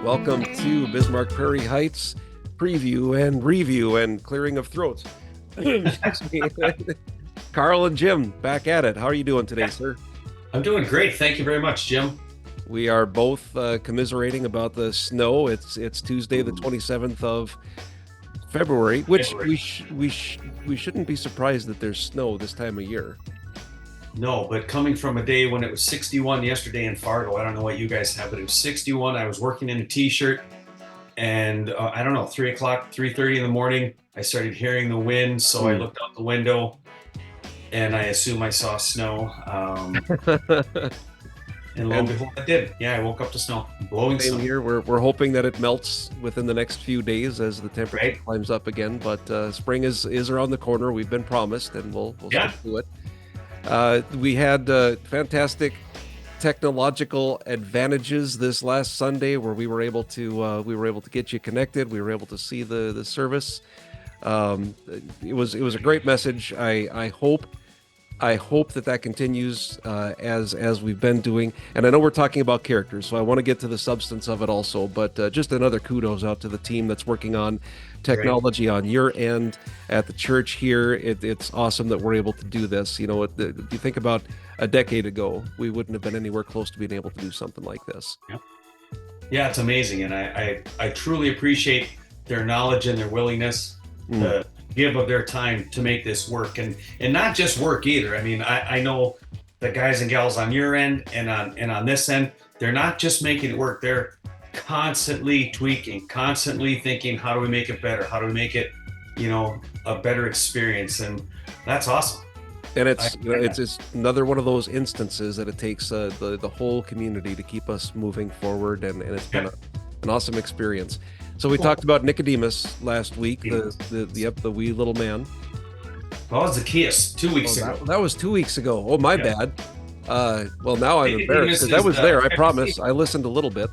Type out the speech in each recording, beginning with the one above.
Welcome to Bismarck Prairie Heights preview and review and clearing of throats. Excuse me. Carl and Jim back at it. How are you doing today, sir? I'm doing great. Thank you very much, Jim. We are both commiserating about the snow. It's Tuesday, the 27th of February, which we shouldn't be surprised that there's snow this time of year. No, but coming from a day when it was 61 yesterday in Fargo, I don't know what you guys have, but it was 61. I was working in a t-shirt, and I don't know, 3 o'clock, 3:30 in the morning, I started hearing the wind, so I looked out the window, and I assume I saw snow. And lo and behold, I did. Yeah, I woke up to snow, blowing Same snow. here. We're hoping that it melts within the next few days as the temperature climbs up again. But spring is around the corner. We've been promised, and we'll stick to it. We had fantastic technological advantages this last Sunday, where we were able to get you connected. We were able to see the service. It was a great message. I hope that continues as we've been doing. And I know we're talking about characters, so I want to get to the substance of it also. But just another kudos out to the team that's working on technology on your end at the church here. It's awesome that we're able to do this. You know, if you think about a decade ago, we wouldn't have been anywhere close to being able to do something like this. Yeah, it's amazing. And I truly appreciate their knowledge and their willingness to give of their time to make this work, and not just work either. I mean, I know the guys and gals on your end and on this end, they're not just making it work. They're constantly tweaking, constantly thinking, how do we make it better? How do we make it, a better experience? And that's awesome. And it's another one of those instances that it takes the whole community to keep us moving forward, and it's been an awesome experience. So we talked about Nicodemus last week, the wee little man. That was the kiss 2 weeks ago. That was 2 weeks ago. Oh, my bad. Well, now I'm embarrassed because I was there. I promise. I listened a little bit.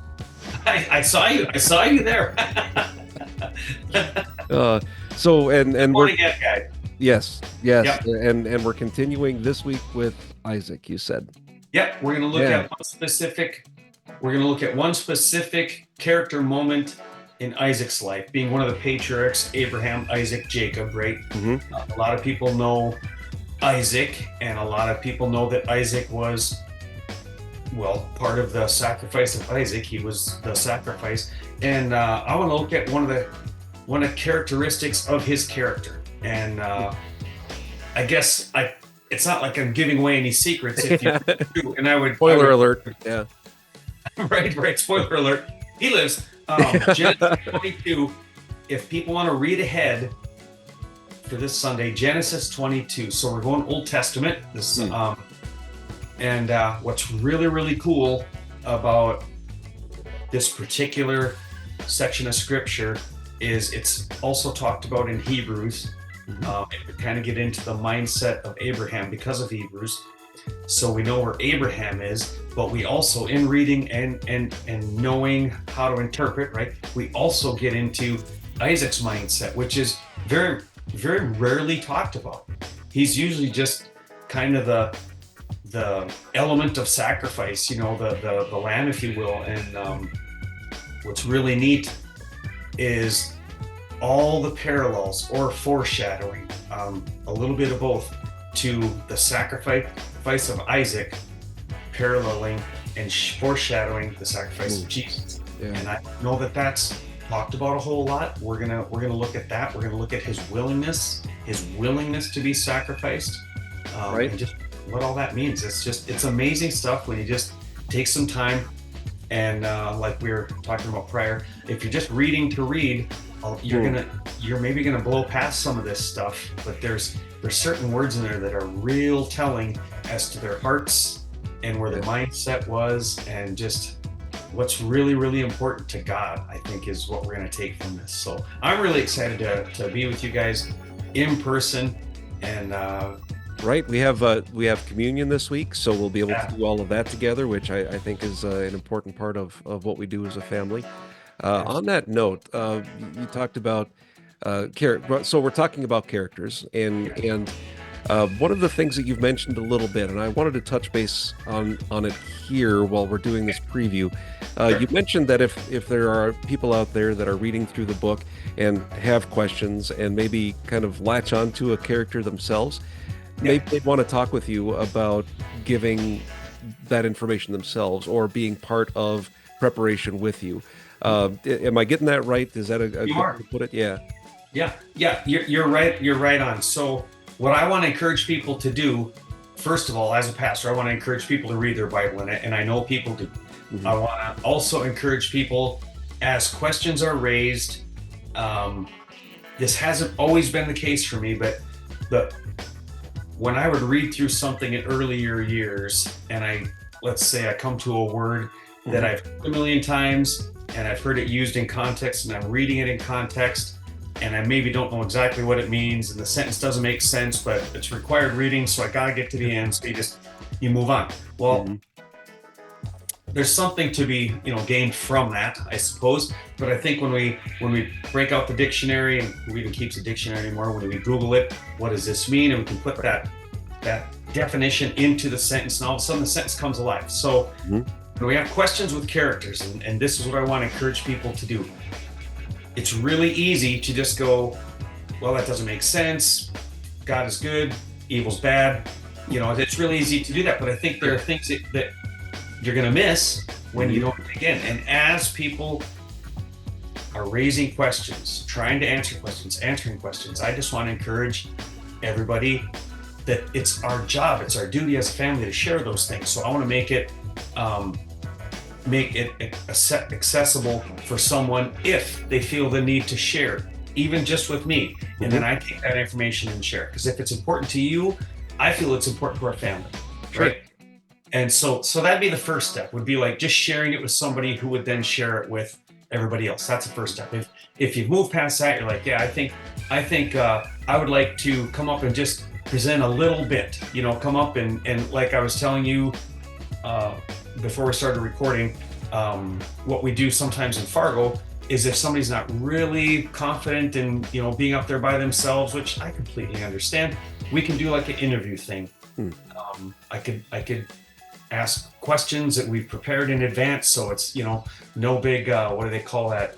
I saw you. I saw you there. So we're guy. Yes. Yep. And we're continuing this week with Isaac. You said. Yep. We're going to look at one specific. We're going to look at one specific character moment in Isaac's life, being one of the patriarchs, Abraham, Isaac, Jacob, right? Mm-hmm. A lot of people know Isaac, and a lot of people know that Isaac was, part of the sacrifice of Isaac. He was the sacrifice. And I want to look at one of the characteristics of his character. And I guess it's not like I'm giving away any secrets if you do, and I would... Spoiler alert. Yeah. Right. Spoiler alert. He lives. Genesis 22, if people want to read ahead for this Sunday, Genesis 22. So we're going Old Testament. And what's really, really cool about this particular section of scripture is it's also talked about in Hebrews. We kind of get into the mindset of Abraham because of Hebrews. So we know where Abraham is, but we also, in reading and knowing how to interpret, right, we also get into Isaac's mindset, which is very, very rarely talked about. He's usually just kind of the element of sacrifice, the lamb, if you will. And what's really neat is all the parallels or foreshadowing, a little bit of both, to the sacrifice of Isaac, paralleling and foreshadowing the sacrifice of Jesus. Yeah. And I know that that's talked about a whole lot. We're gonna look at that. We're gonna look at his willingness to be sacrificed, and just what all that means. It's amazing stuff when you just take some time. And like we were talking about prior, if you're just reading to read, you're maybe gonna blow past some of this stuff, but there's certain words in there that are real telling as to their hearts and where their mindset was, and just what's really, really important to God, I think, is what we're going to take from this. So I'm really excited to be with you guys in person. And we have communion this week, so we'll be able to do all of that together, which I think is an important part of what we do as a family. On that note, you talked about so we're talking about characters, and One of the things that you've mentioned a little bit, and I wanted to touch base on it here while we're doing this preview. Sure. You mentioned that if there are people out there that are reading through the book and have questions and maybe kind of latch onto a character themselves, Yeah. maybe they'd want to talk with you about giving that information themselves or being part of preparation with you. Am I getting that right? Is that a good You way are. to put it? Yeah. Yeah. Yeah. You're right. You're right on. So what I want to encourage people to do, first of all, as a pastor, I want to encourage people to read their Bible, and I know people do. I Mhm. want to also encourage people as questions are raised. Um, this hasn't always been the case for me, but the when I would read through something in earlier years, and let's say I come to a word that Mhm. I've heard a million times and I've heard it used in context, and I'm reading it in context, and I maybe don't know exactly what it means, and the sentence doesn't make sense, but it's required reading, so I gotta get to the end. So you move on. Well, Mhm. there's something to be gained from that, I suppose. But I think when we break out the dictionary, and who even keeps a dictionary anymore, when we Google it, what does this mean, and we can put that definition into the sentence, and all of a sudden the sentence comes alive. So Mhm. when we have questions with characters, and this is what I want to encourage people to do. It's really easy to just go, well, that doesn't make sense. God is good, evil's bad. It's really easy to do that. But I think there are things that you're going to miss when you Mhm. don't dig in. And as people are raising questions, trying to answer questions, answering questions, I just want to encourage everybody that it's our job, it's our duty as a family to share those things. So I want to um, make it accessible for someone if they feel the need to share, even just with me. And then Mhm. I take that information and share. Because if it's important to you, I feel it's important to our family, Sure. right? And so that'd be the first step, would be like just sharing it with somebody who would then share it with everybody else. That's the first step. If you've moved past that, you're like, yeah, I think I would like to come up and just present a little bit, come up and like I was telling you uh, before we started recording, what we do sometimes in Fargo is if somebody's not really confident in being up there by themselves, which I completely understand, we can do like an interview thing. Hmm. I could ask questions that we've prepared in advance, so it's no big what do they call that,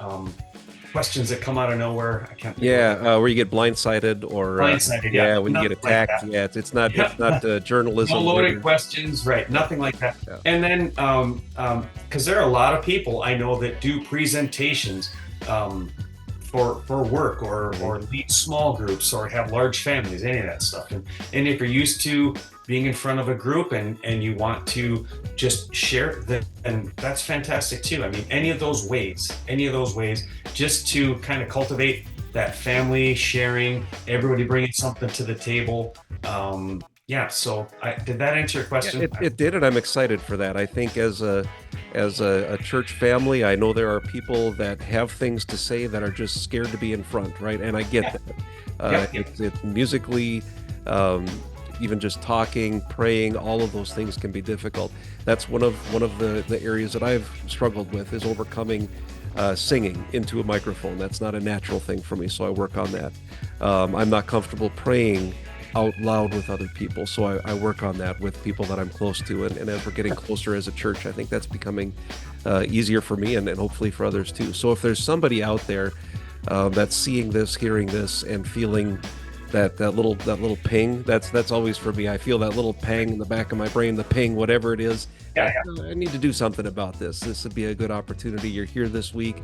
questions that come out of nowhere. I can't think of Yeah, it. where you get blindsided or Blindsided, yeah, yeah, when you get nothing like attacked. that. Yeah, it's Yeah. not No journalism where loaded you're questions, right? yeah, Nothing like that. yeah. And then, because there are a lot of people I know that do presentations um, for work, or Mhm. lead small groups, or have large families, any of that stuff. And if you're used to being in front of a group, and you want to just share that, and that's fantastic too. I mean, any of those ways, just to kind of cultivate that family sharing, everybody bringing something to the table. Yeah. So, did that answer your Yeah, question? it did, and I'm excited for that. I think as a church family, I know there are people that have things to say that are just scared to be in front, right? And I get Yeah. that. Yep. Yep. It's musically, um, even just talking, praying, all of those things can be difficult. That's one of the areas that I've struggled with is overcoming singing into a microphone. That's not a natural thing for me, so I work on that. I'm not comfortable praying out loud with other people, so I work on that with people that I'm close to. And as we're getting closer as a church, I think that's becoming easier for me and hopefully for others too. So if there's somebody out there that's seeing this, hearing this, and feeling that little ping, that's always for me. I feel that little pang in the back of my brain, the ping, whatever it is. Yeah. That, Yeah. I need to do something about this. This would be a good opportunity. You're here this week.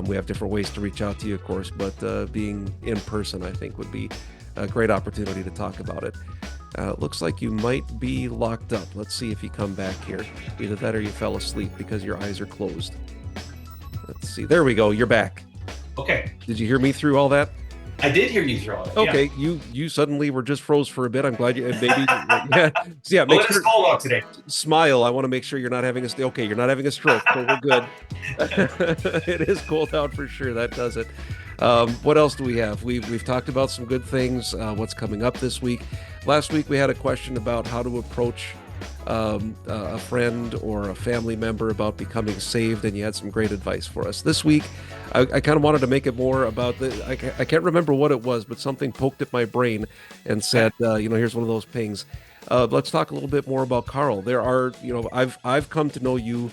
We have different ways to reach out to you, of course, but being in person, I think, would be a great opportunity to talk about it. Looks like you might be locked up. Let's see if you come back here. Either that or you fell asleep because your eyes are closed. Let's see. There we go. You're back. Okay. Did you hear me through all that? I did hear you throw it. Yeah. Okay, you suddenly were just froze for a bit. I'm glad you and maybe yeah. So yeah, Well, make it's sure cold out today. smile. I want to make sure you're not having a okay, you're not having a stroke, so we're good. It is cold out for sure. That does it. What else do we have? We've talked about some good things. What's coming up this week? Last week we had a question about how to approach a friend or a family member about becoming saved, and you had some great advice for us. This week, I kind of wanted to make it more about I can't remember what it was, but something poked at my brain and said, here's one of those pings. Let's talk a little bit more about Karl. There are, I've come to know you.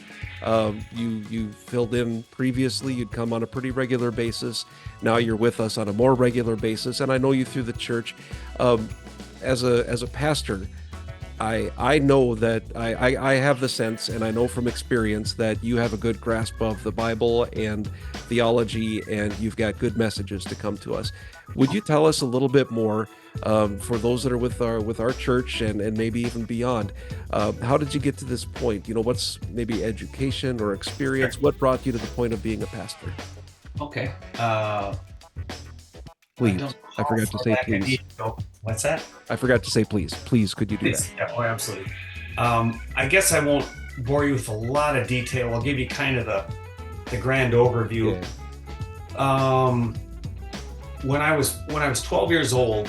You filled in previously. You'd come on a pretty regular basis. Now you're with us on a more regular basis, and I know you through the church. As a pastor, I know that I have the sense, and I know from experience that you have a good grasp of the Bible and theology, and you've got good messages to come to us. Would you tell us a little bit more, for those that are with our church and maybe even beyond? How did you get to this point? What's maybe education or experience? Sure. What brought you to the point of being a pastor? Okay. Please, I forgot to say please. What's that? I forgot to say please. Please, could you do that? Yeah, oh, absolutely. I guess I won't bore you with a lot of detail. I'll give you kind of the grand overview. Yeah. When I was 12 years old,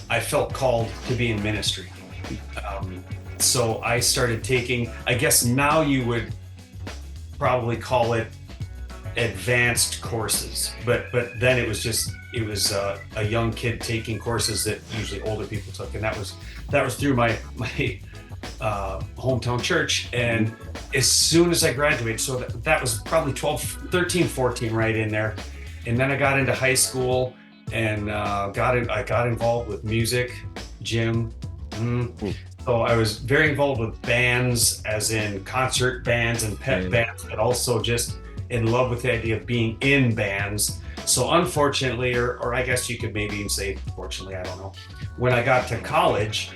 I felt called to be in ministry. So I started taking, I guess now you would probably call it advanced courses, but then it was a young kid taking courses that usually older people took, and that was through my hometown church. And as soon as I graduated, so that was probably 13, 14, right in there. And then I got into high school and I got involved with music, gym. So I was very involved with bands, as in concert bands and pep bands, but also just in love with the idea of being in bands. So unfortunately, or I guess you could maybe even say fortunately, I don't know, when I got to college,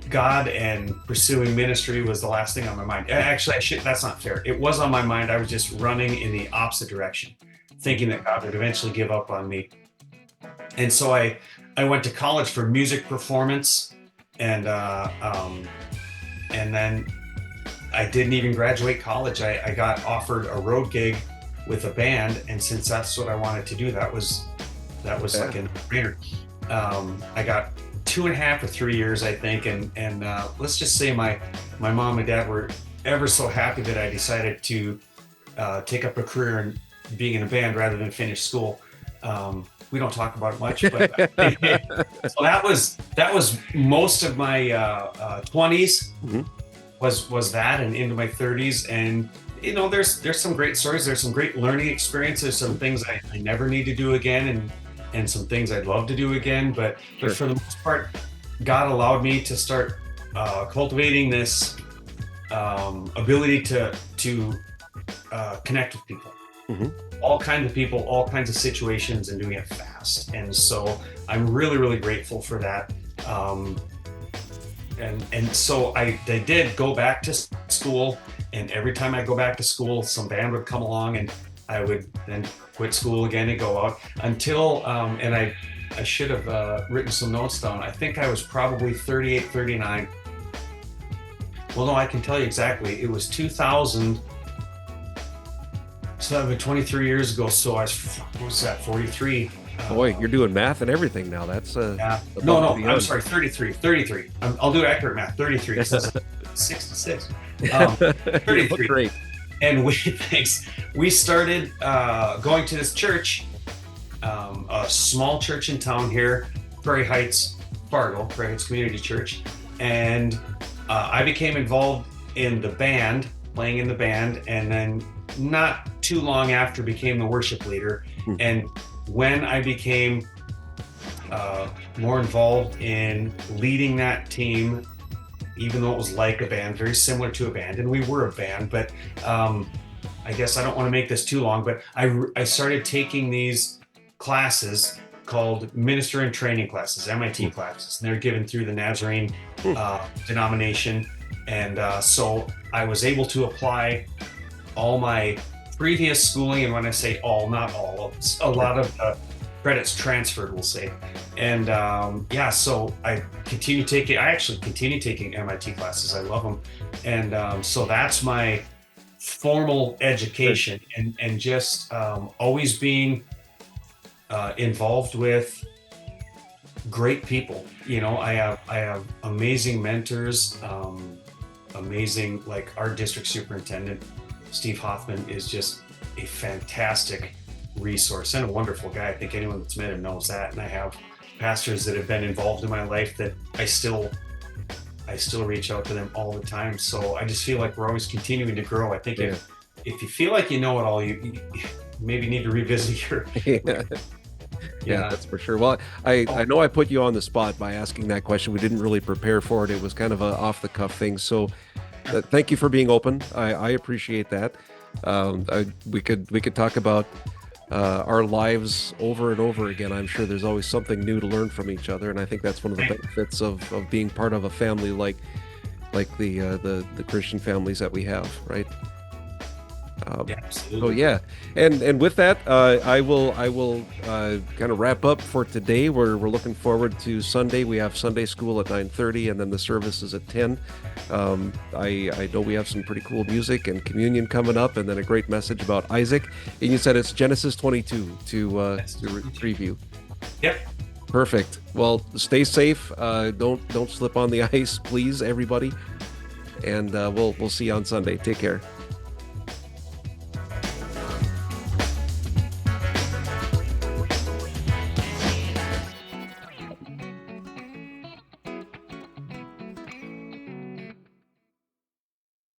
God and pursuing ministry was the last thing on my mind. Actually, that's not fair. It was on my mind. I was just running in the opposite direction, thinking that God would eventually give up on me. And so I went to college for music performance, and then I didn't even graduate college. I got offered a road gig with a band, and since that's what I wanted to do, that was like a no-brainer. I got 2.5 or 3 years, I think, and let's just say my mom and dad were ever so happy that I decided to take up a career in being in a band rather than finish school. We don't talk about it much, but so that was most of my 20s. Was that, and into my 30s. And there's some great stories, there's some great learning experiences, some things I never need to do again, and some things I'd love to do again, but for the most part, God allowed me to start cultivating this ability to connect with people, all kinds of people, all kinds of situations, and doing it fast. And so I'm really, really grateful for that. And so I did go back to school, and every time I go back to school, some band would come along, and I would then quit school again and go out until, and I should have written some notes down. I think I was probably 38, 39. Well, no, I can tell you exactly. It was 2000, so that would be 23 years ago. So I was, what was that, 43? Boy, you're doing math and everything now. That's yeah. No, I'm sorry, 33. I'll do accurate math. 33. 66. 33. Great. And we started going to this church, a small church in town here, Prairie Heights, Fargo, Prairie Heights Community Church, and I became involved in the band, playing in the band, and then not too long after became the worship leader. And when I became more involved in leading that team, even though it was like a band, very similar to a band, and we were a band, but I guess I don't want to make this too long, but I started taking these classes called Minister and Training classes, MIT classes, and they're given through the Nazarene denomination. And so I was able to apply all my previous schooling, and when I say all, not all, a lot of credits transferred, we'll say. And so I actually continue taking MIT classes. I love them. And so that's my formal education, and just always being involved with great people. I have amazing mentors, amazing, like our district superintendent, Steve Hoffman is just a fantastic resource and a wonderful guy. I think anyone that's met him knows that. And I have pastors that have been involved in my life that I still reach out to them all the time. So I just feel like we're always continuing to grow. I think if you feel like you know it all, you maybe need to revisit your Yeah, that's for sure. Well, I know I put you on the spot by asking that question. We didn't really prepare for it. It was kind of a off the cuff thing. So thank you for being open. I appreciate that. We could talk about our lives over and over again. I'm sure there's always something new to learn from each other, and I think that's one of the benefits of being part of a family like the Christian families that we have, right? Absolutely. So yeah, and with that, I will kind of wrap up for today. We're looking forward to Sunday. We have Sunday school at 9:30, and then the service is at 10. I know we have some pretty cool music and communion coming up, and then a great message about Isaac. And you said it's Genesis 22 to preview. Yep. Perfect. Well, stay safe. Don't slip on the ice, please, everybody. And we'll see you on Sunday. Take care.